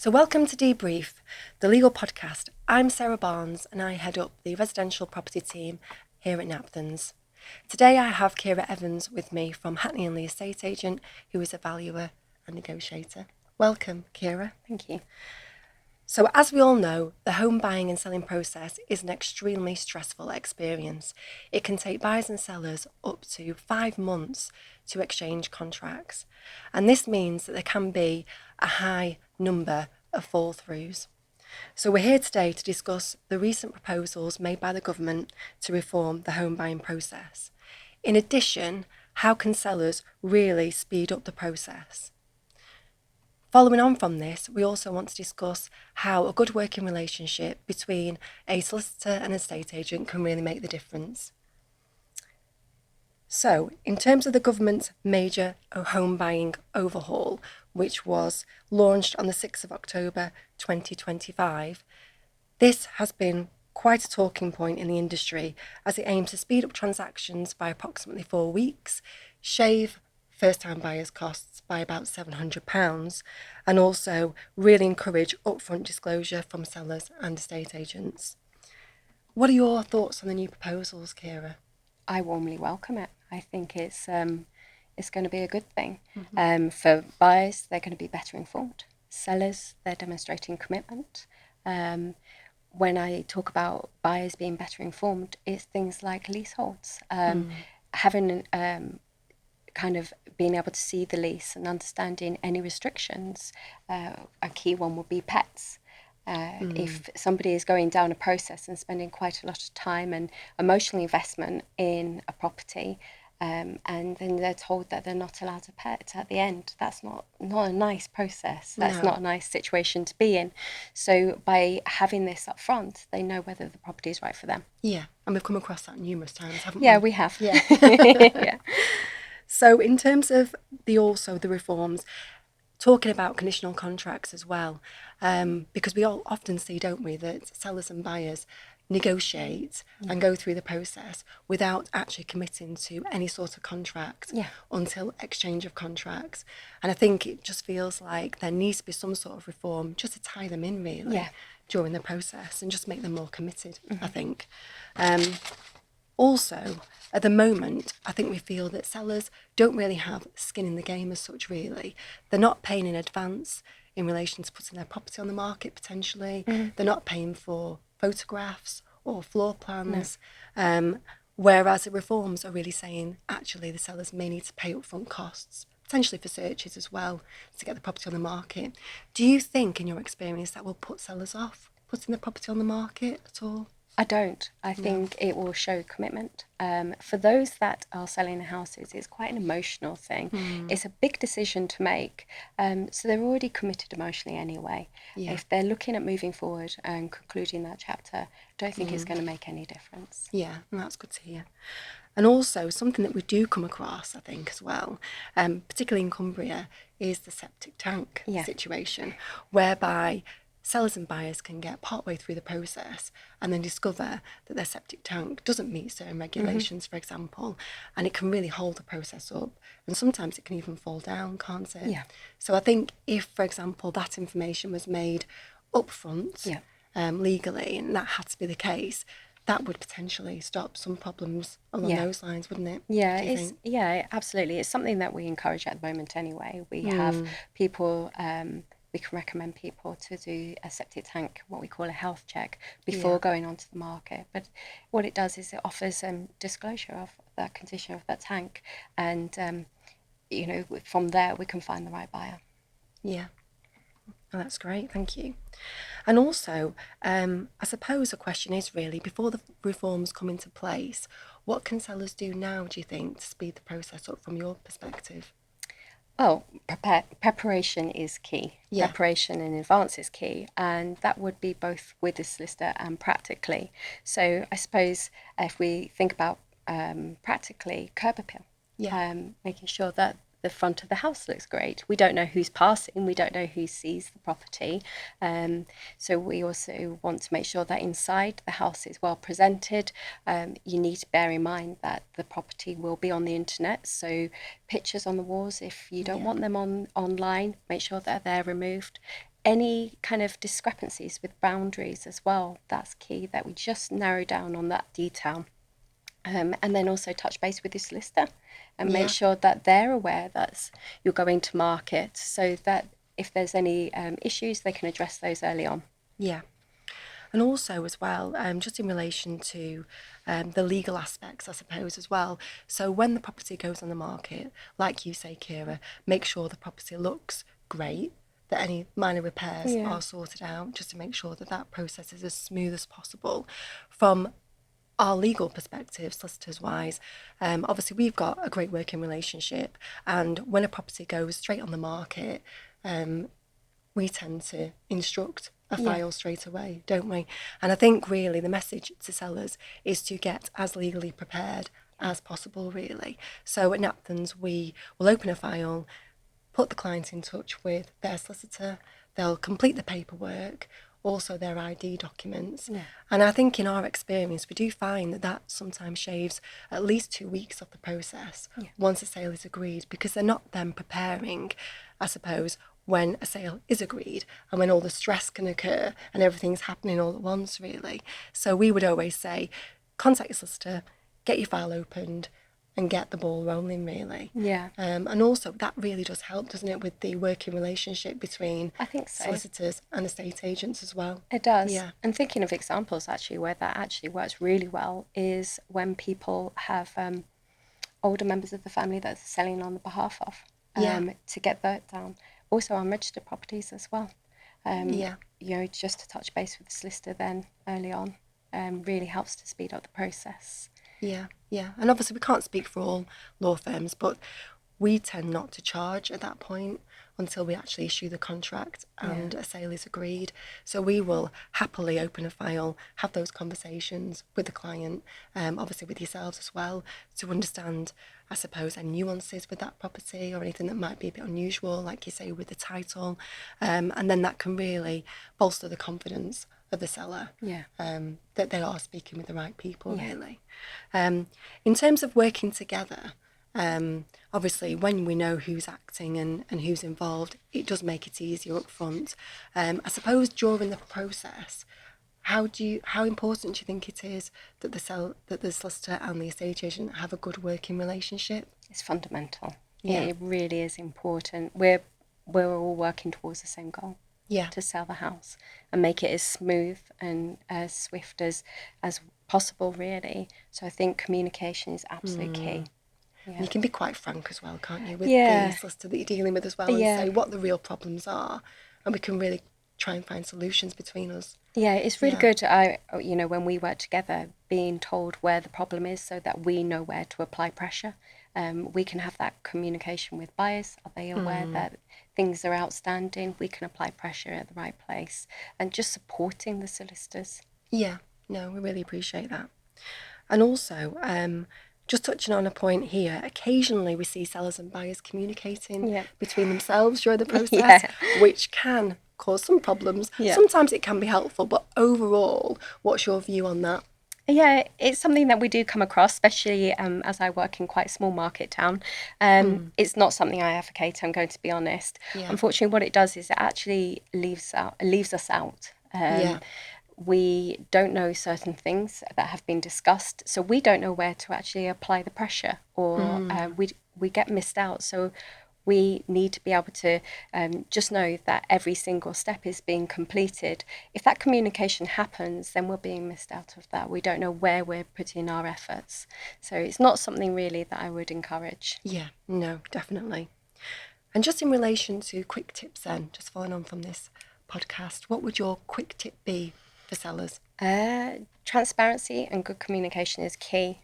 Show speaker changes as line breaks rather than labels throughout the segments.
So welcome to Debrief, the legal podcast. I'm Sarah Barnes and I head up the residential property team here at Napthens. Today I have Keira Evans with me from Hackney Leigh estate agent, who is a valuer and negotiator. Welcome, Keira.
Thank you.
So as we all know, the home buying and selling process is an extremely stressful experience. It can take buyers and sellers up to 5 months to exchange contracts. And this means that there can be a high number of fall-throughs. So we're here today to discuss the recent proposals made by the government to reform the home buying process. In addition, how can sellers really speed up the process? Following on from this, we also want to discuss how a good working relationship between a solicitor and an estate agent can really make the difference. So, in terms of the government's major home buying overhaul, which was launched on the 6th of October 2025, this has been quite a talking point in the industry as it aims to speed up transactions by approximately 4 weeks, shave first-time buyers' costs by about £700, and also really encourage upfront disclosure from sellers and estate agents. What are your thoughts on the new proposals, Keira?
I warmly welcome it. I think it's going to be a good thing. For buyers, they're going to be better informed. Sellers, they're demonstrating commitment. When I talk about buyers being better informed, it's things like leaseholds. Having kind of being able to see the lease and understanding any restrictions. A key one would be pets. If somebody is going down a process and spending quite a lot of time and emotional investment in a property, and then they're told that they're not allowed a pet at the end, that's not a nice process. That's not a nice situation to be in. So by having this up front, they know whether the property is right for them.
Yeah, and we've come across that numerous times, haven't we?
Yeah, we have.
Yeah.
Yeah.
So in terms of the reforms, talking about conditional contracts as well, because we all often see, don't we, that sellers and buyers negotiate and go through the process without actually committing to any sort of contract until exchange of contracts. And I think it just feels like there needs to be some sort of reform just to tie them in really during the process and just make them more committed, I think. Also, at the moment, I think we feel that sellers don't really have skin in the game as such, really. They're not paying in advance in relation to putting their property on the market, potentially. They're not paying for photographs or floor plans. Whereas the reforms are really saying, actually, the sellers may need to pay upfront costs, potentially for searches as well, to get the property on the market. Do you think, in your experience, that will put sellers off putting the property on the market at all?
I don't. I think it will show commitment. For those that are selling houses, it's quite an emotional thing. It's a big decision to make. So they're already committed emotionally anyway. If they're looking at moving forward and concluding that chapter, I don't think it's going to make any difference.
Yeah, and that's good to hear. And also something that we do come across, I think, as well, particularly in Cumbria, is the septic tank situation, whereby sellers and buyers can get partway through the process and then discover that their septic tank doesn't meet certain regulations, for example, and it can really hold the process up. And sometimes it can even fall down, can't it?
Yeah.
So I think if, for example, that information was made upfront legally, and that had to be the case, that would potentially stop some problems along those lines, wouldn't it?
Yeah, absolutely. It's something that we encourage at the moment anyway. We have people... we can recommend people to do a septic tank, what we call a health check, before going onto the market. But what it does is it offers disclosure of the condition of that tank. And, from there we can find the right buyer.
Yeah. Oh, that's great, thank you. And also, I suppose the question is really, before the reforms come into place, what can sellers do now, do you think, to speed the process up from your perspective?
Well, preparation is key.
Yeah.
Preparation in advance is key, and that would be both with the solicitor and practically. So I suppose if we think about practically, curb appeal, making sure that the front of the house looks great. We don't know who's passing, we don't know who sees the property. So we also want to make sure that inside the house is well presented. You need to bear in mind that the property will be on the internet, so pictures on the walls, if you don't want them online, make sure that they're removed. any kind of discrepancies with boundaries as well, that's key, that we just narrow down on that detail. And then also touch base with your solicitor and make sure that they're aware that you're going to market, so that if there's any issues, they can address those early on.
Yeah. And also as well, just in relation to the legal aspects, I suppose, as well. So when the property goes on the market, like you say, Keira, make sure the property looks great, that any minor repairs are sorted out, just to make sure that that process is as smooth as possible. From our legal perspective, solicitors wise, obviously we've got a great working relationship, and when a property goes straight on the market, we tend to instruct a file straight away, don't we? And I think really the message to sellers is to get as legally prepared as possible, really. So at Napthens, we will open a file, put the client in touch with their solicitor, they'll complete the paperwork, also their ID documents. And I think in our experience, we do find that that sometimes shaves at least 2 weeks off the process once a sale is agreed, because they're not then preparing, I suppose, when a sale is agreed and when all the stress can occur and everything's happening all at once, really. So we would always say, contact your solicitor, get your file opened and get the ball rolling, really. And also that really does help, doesn't it, with the working relationship between
I think so.
solicitors and estate agents as well.
It does.
Yeah.
And thinking of examples actually where that actually works really well is when people have older members of the family that are selling on the behalf of, to get that down. Also on registered properties as well. You know, just to touch base with the solicitor then early on really helps to speed up the process.
Yeah. And obviously we can't speak for all law firms, but we tend not to charge at that point until we actually issue the contract and a sale is agreed. So we will happily open a file, have those conversations with the client, obviously with yourselves as well, to understand, I suppose, any nuances with that property or anything that might be a bit unusual, like you say, with the title. And then that can really bolster the confidence of the seller, that they are speaking with the right people, really. In terms of working together, obviously when we know who's acting and who's involved, it does make it easier up front. I suppose during the process, how important do you think it is that the solicitor and the estate agent have a good working relationship?
It's fundamental. It really is important. We're all working towards the same goal. To sell the house and make it as smooth and as swift as possible, really. So I think communication is absolutely key.
You can be quite frank as well, can't you, with the solicitor that you're dealing with as well, and say what the real problems are, and we can really try and find solutions between us.
It's really good. You know, when we work together, being told where the problem is so that we know where to apply pressure. We can have that communication with buyers. Are they aware that things are outstanding? We can apply pressure at the right place, and just supporting the solicitors.
Yeah, no, we really appreciate that. And also, just touching on a point here, occasionally we see sellers and buyers communicating between themselves during the process, which can cause some problems. Sometimes it can be helpful, but overall, what's your view on that?
Yeah, it's something that we do come across, especially as I work in quite a small market town. It's not something I advocate, I'm going to be honest. Unfortunately, what it does is it actually leaves us out. We don't know certain things that have been discussed, so we don't know where to actually apply the pressure, or we get missed out. So we need to be able to just know that every single step is being completed. If that communication happens, then we're being missed out of that. We don't know where we're putting our efforts. So it's not something really that I would encourage.
Yeah, no, definitely. And just in relation to quick tips then, just following on from this podcast, what would your quick tip be for sellers?
Transparency and good communication is key.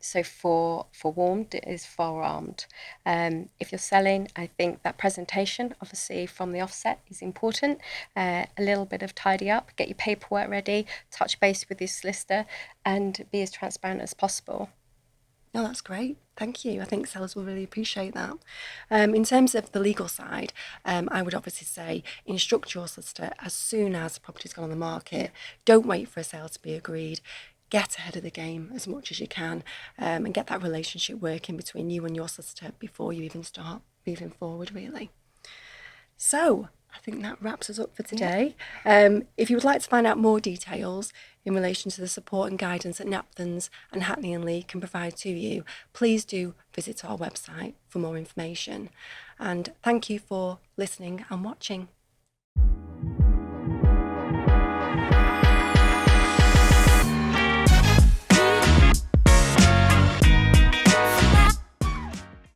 So forewarned is forearmed. If you're selling, I think that presentation, obviously from the offset, is important. A little bit of tidy up, get your paperwork ready, touch base with your solicitor, and be as transparent as possible.
No, that's great. Thank you. I think sellers will really appreciate that. In terms of the legal side, I would obviously say instruct your solicitor as soon as the property's gone on the market. Don't wait for a sale to be agreed. Get ahead of the game as much as you can, and get that relationship working between you and your solicitor before you even start moving forward, really. So, I think that wraps us up for today. If you would like to find out more details in relation to the support and guidance that Napthens and Hackney Leigh can provide to you, please do visit our website for more information. And thank you for listening and watching.